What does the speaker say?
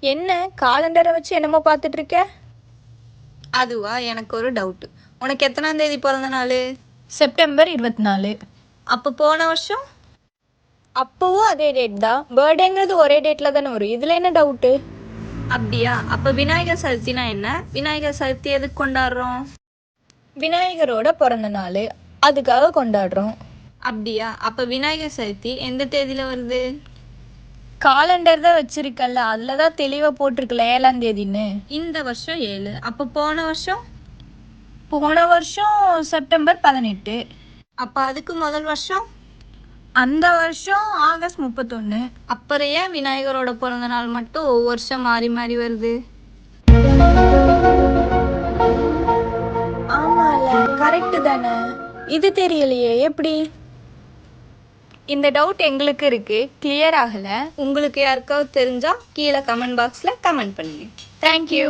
என்ன காலண்டரை வச்சு என்னமோ பார்த்துட்டு இருக்க? அதுவா, எனக்கு ஒரு டவுட்டு. உனக்கு எத்தனாம் தேதி பிறந்த நாள்? செப்டம்பர் 24. அப்போ போன வருஷம்? அப்பவும் அதே டேட் தான். பர்த்டேங்கிறது ஒரே டேட்ல தானே வரும். இதுல என்ன டவுட்டு? அப்படியா? அப்போ விநாயகர் சதுர்த்தினா என்ன? விநாயகர் சதுர்த்தி எதுக்கு கொண்டாடுறோம்? விநாயகரோட பிறந்த நாள், அதுக்காக கொண்டாடுறோம். அப்படியா? அப்போ விநாயகர் சதுர்த்தி எந்த தேதியில வருது? காலண்டர் தான் வச்சிருக்கல, அதுல தான் தெளிவா போட்டிருக்கல 7ஆம் தேதின்னு. இந்த வருஷம் 7. அப்போ போன வருஷம்? போன வருஷம் செப்டம்பர் 18. அப்போ அதுக்கு முதல் வருஷம்? அந்த வருஷம் ஆகஸ்ட் 31. அப்புறம் ஏன் விநாயகரோட பிறந்த நாள் மட்டும் ஒவ்வொரு வருஷம் மாறி மாறி வருது? ஆமால, கரெக்ட் தானே. இது தெரியலையே, எப்படி? இந்த டவுட் எங்களுக்கு இருக்கு, கிளியர் ஆகல. உங்களுக்கு யாருக்காவது தெரிஞ்சா கீழே கமெண்ட் பாக்ஸில் கமெண்ட் பண்ணுங்க. தேங்க்யூ.